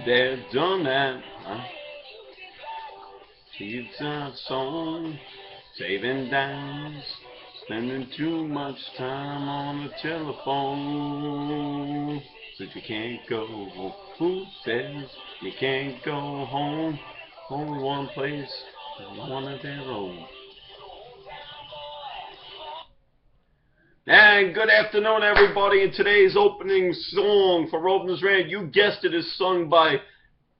there, done that. She's a song, saving dimes, spending too much time on the telephone. Said you can't go. Who says you can't go home? Only one place, one of their own. And good afternoon, everybody. And today's opening song for Rovers Rant, you guessed it, is sung by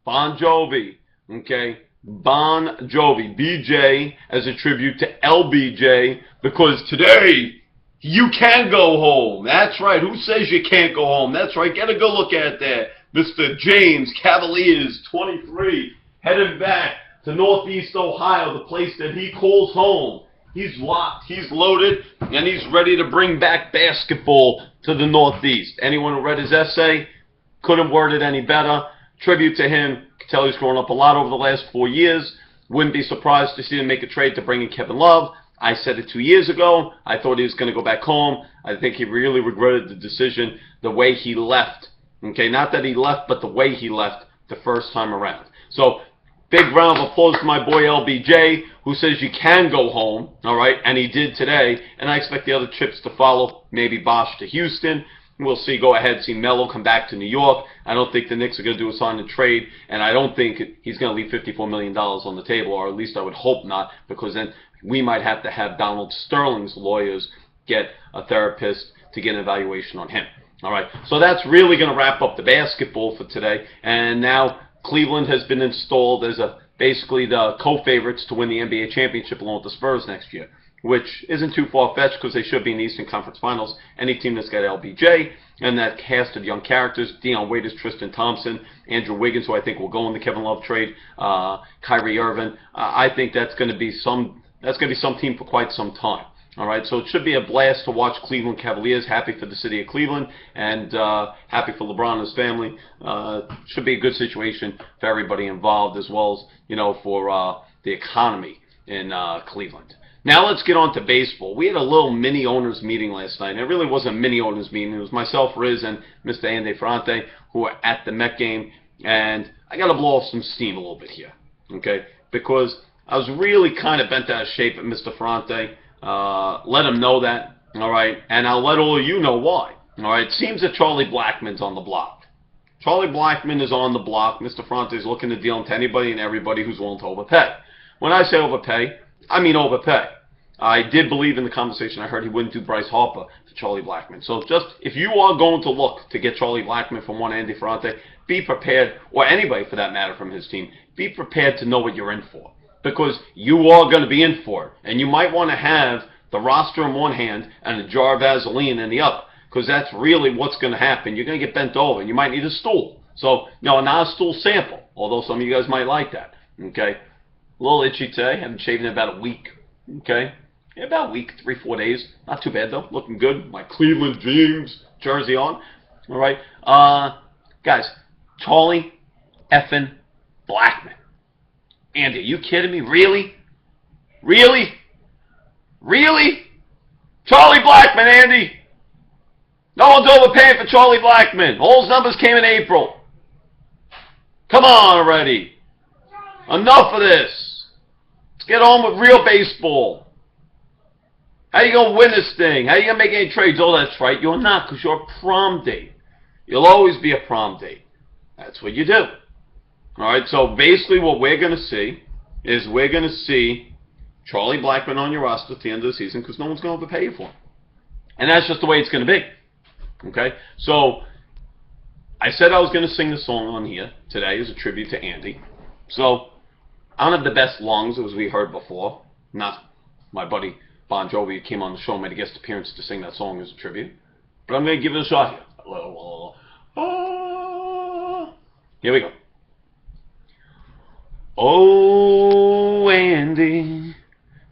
Bon Jovi. Okay, Bon Jovi, BJ, as a tribute to LBJ, because today you can go home. That's right. Who says you can't go home? That's right. Get a good look at that. Mr. James Cavaliers, 23, headed back to Northeast Ohio, the place that he calls home. He's locked, he's loaded, and he's ready to bring back basketball to the Northeast. Anyone who read his essay couldn't word it any better. Tribute to him. Can tell he's grown up a lot over the last 4 years. Wouldn't be surprised to see him make a trade to bring in Kevin Love. I said it 2 years ago. I thought he was going to go back home. I think he really regretted the decision, the way he left. Okay, not that he left, but the way he left the first time around. So, big round of applause to my boy LBJ, who says you can go home, all right, and he did today, and I expect the other trips to follow, maybe Bosch to Houston. We'll see, go ahead, see Melo come back to New York. I don't think the Knicks are going to do a sign and trade, and I don't think he's going to leave $54 million on the table, or at least I would hope not, because then we might have to have Donald Sterling's lawyers get a therapist to get an evaluation on him. All right, so that's really going to wrap up the basketball for today, and now Cleveland has been installed as basically the co-favorites to win the NBA championship along with the Spurs next year, which isn't too far-fetched because they should be in the Eastern Conference Finals. Any team that's got LBJ and that cast of young characters, Dion Waiters, Tristan Thompson, Andrew Wiggins, who I think will go in the Kevin Love trade, Kyrie Irving, I think that's going to be some team for quite some time. All right, so it should be a blast to watch Cleveland Cavaliers. Happy for the city of Cleveland and happy for LeBron and his family. Should be a good situation for everybody involved, as well as, for the economy in Cleveland. Now let's get on to baseball. We had a little mini owners meeting last night, and it really wasn't a mini owners meeting. It was myself, Riz, and Mr. Andy Ferrante, who were at the Met game, and I got to blow off some steam a little bit here, okay? Because I was really kind of bent out of shape at Mr. Ferrante. Let him know that, all right? And I'll let all of you know why, all right? It seems that Charlie Blackmon's on the block. Charlie Blackmon is on the block. Mr. Ferrante is looking to deal to anybody and everybody who's willing to overpay. When I say overpay, I mean overpay. I did believe in the conversation I heard he wouldn't do Bryce Harper to Charlie Blackmon. So just, if you are going to look to get Charlie Blackmon from one Andy Ferrante, be prepared, or anybody for that matter from his team, be prepared to know what you're in for. Because you are going to be in for it. And you might want to have the roster in one hand and a jar of Vaseline in the other. Because that's really what's going to happen. You're going to get bent over and you might need a stool. So, not a stool sample. Although some of you guys might like that. Okay? A little itchy today. Haven't shaved in about a week. Okay? Yeah, about a week, 3-4 days. Not too bad though. Looking good. My Cleveland Dreams jersey on. Alright. Guys, Charlie effing Blackmon. Andy, are you kidding me? Really? Really? Really? Charlie Blackmon, Andy! No one's overpaying for Charlie Blackmon. All his numbers came in April. Come on already. Enough of this. Let's get on with real baseball. How you going to win this thing? How you going to make any trades? Oh, that's right. You're not, because you're a prom date. You'll always be a prom date. That's what you do. All right, so basically what we're going to see is we're going to see Charlie Blackmon on your roster at the end of the season because no one's going to overpay you for him. And that's just the way it's going to be. Okay? So I said I was going to sing the song on here today as a tribute to Andy. So I don't have the best lungs, as we heard before. Not my buddy Bon Jovi came on the show and made a guest appearance to sing that song as a tribute. But I'm going to give it a shot here. Here we go. Oh, Andy,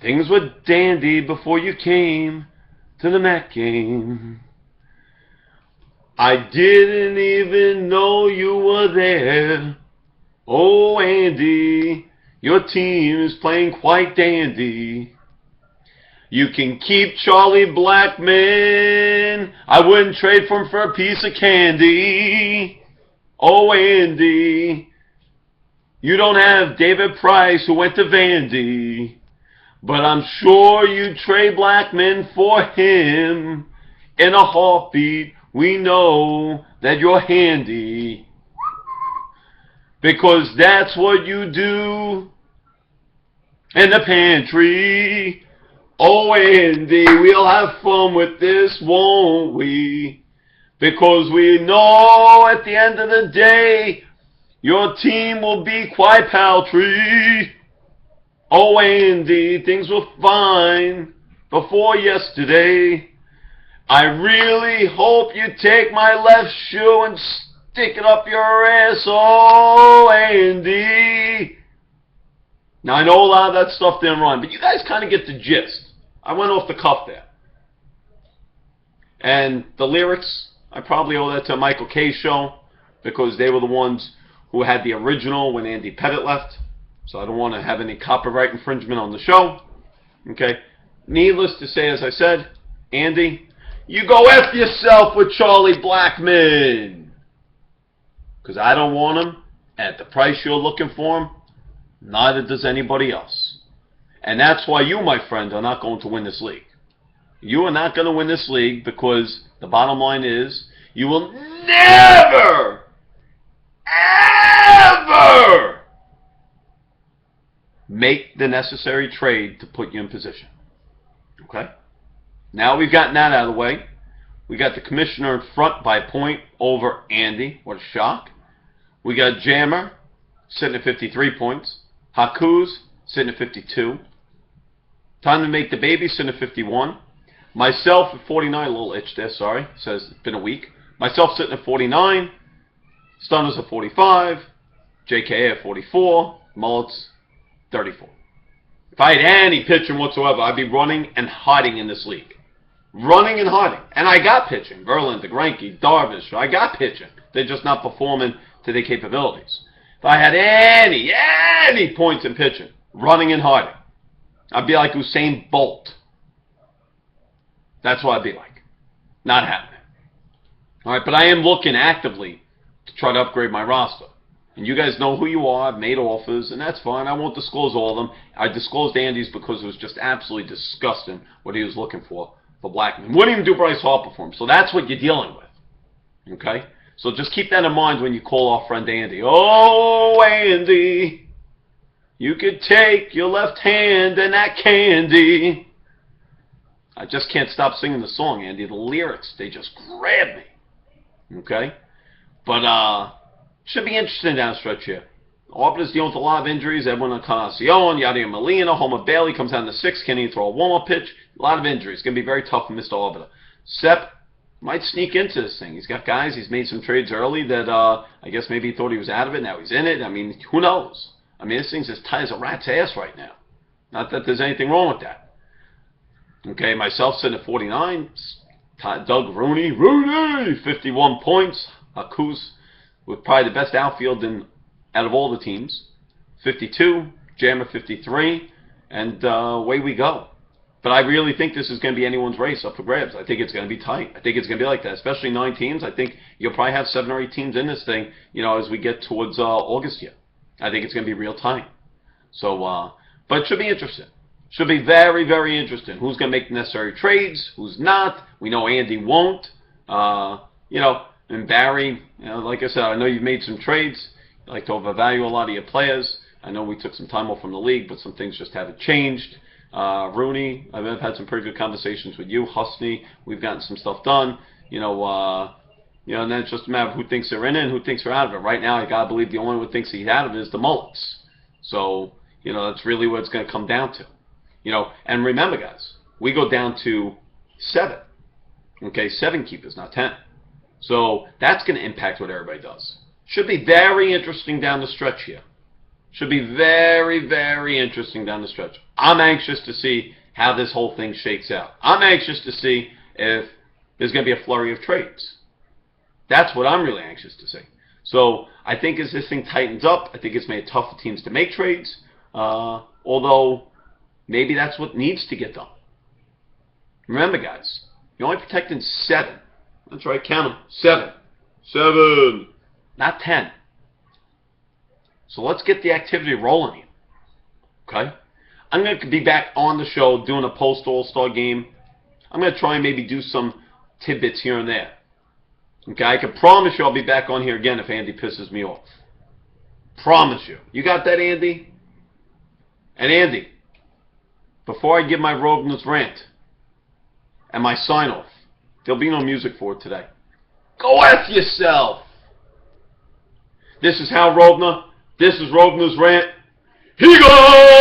things were dandy before you came to the Met game. I didn't even know you were there. Oh, Andy, your team is playing quite dandy. You can keep Charlie Blackmon. I wouldn't trade for him for a piece of candy. Oh, Andy, you don't have David Price who went to Vandy, but I'm sure you'd trade Blackman for him. In a heartbeat, we know that you're handy, because that's what you do in the pantry. Oh, Andy, we'll have fun with this, won't we? Because we know at the end of the day, your team will be quite paltry. Oh, Andy, things were fine before yesterday. I really hope you take my left shoe and stick it up your ass. Oh, Andy. Now, I know a lot of that stuff didn't rhyme, but you guys kind of get the gist. I went off the cuff there. And the lyrics, I probably owe that to Michael K's show, because they were the ones who had the original when Andy Pettit left. So I don't want to have any copyright infringement on the show. Okay? Needless to say, as I said, Andy, you go F yourself with Charlie Blackman. Because I don't want him at the price you're looking for him. Neither does anybody else. And that's why you, my friend, are not going to win this league. You are not going to win this league because the bottom line is you will never, ever make the necessary trade to put you in position. Okay? Now we've gotten that out of the way. We got the commissioner in front by a point over Andy. What a shock. We got Jammer sitting at 53 points. Haku's sitting at 52. Time to make the baby sitting at 51. Myself at 49. A little itch there, sorry. Says it's been a week. Myself sitting at 49. Stunners at 45. JKA at 44. Mullets 34. If I had any pitching whatsoever, I'd be running and hiding in this league. Running and hiding. And I got pitching. Verlander, Greinke, Darvish. I got pitching. They're just not performing to their capabilities. If I had any points in pitching, running and hiding, I'd be like Usain Bolt. That's what I'd be like. Not happening. All right, but I am looking actively to try to upgrade my roster. And you guys know who you are. I've made offers, and that's fine. I won't disclose all of them. I disclosed Andy's because it was just absolutely disgusting what he was looking for Blackman. Wouldn't even do Bryce Harper for him. So that's what you're dealing with. Okay? So just keep that in mind when you call our friend Andy. Oh, Andy, you could take your left hand and that candy. I just can't stop singing the song, Andy. The lyrics, they just grab me. Okay? But, should be interesting down the stretch here. Arbiter's dealing with a lot of injuries. Edwin Encarnacion, Yadier Molina, Homer Bailey comes down to 6. Can he throw a warm-up pitch? A lot of injuries. It's going to be very tough for Mr. Arbiter. Sepp might sneak into this thing. He's got guys. He's made some trades early that I guess maybe he thought he was out of it. Now he's in it. I mean, who knows? I mean, this thing's as tight as a rat's ass right now. Not that there's anything wrong with that. Okay, myself sitting at 49. Doug Rooney, 51 points. Kuz with probably the best outfield out of all the teams. 52. Jammer 53. And away we go. But I really think this is going to be anyone's race up for grabs. I think it's going to be tight. I think it's going to be like that, especially 9 teams. I think you'll probably have 7 or 8 teams in this thing, as we get towards August here. I think it's going to be real tight. So, but it should be interesting. Should be very, very interesting. Who's going to make the necessary trades? Who's not? We know Andy won't. And Barry, like I said, I know you've made some trades. You like to overvalue a lot of your players. I know we took some time off from the league, but some things just haven't changed. Rooney, I've had some pretty good conversations with you. Husney, we've gotten some stuff done. And then it's just a matter of who thinks they're in it and who thinks they're out of it. Right now, I gotta believe the only one who thinks he's out of it is the Mullets. So, that's really what it's going to come down to. And remember, guys, we go down to 7. Okay, 7 keepers, not 10. So that's going to impact what everybody does. Should be very interesting down the stretch here. Should be very, very interesting down the stretch. I'm anxious to see how this whole thing shakes out. I'm anxious to see if there's going to be a flurry of trades. That's what I'm really anxious to see. So I think as this thing tightens up, I think it's made it tough for teams to make trades. Although maybe that's what needs to get done. Remember, guys, you're only protecting 7. That's right, count them. 7. 7. not 10. So let's get the activity rolling here. Okay? I'm going to be back on the show doing a post-All-Star game. I'm going to try and maybe do some tidbits here and there. Okay? I can promise you I'll be back on here again if Andy pisses me off. Promise you. You got that, Andy? And Andy, before I give my Rovna's rant and my sign-off, there'll be no music for it today. Go F yourself! This is Hal Rovna. This is Rovna's rant. Here you go!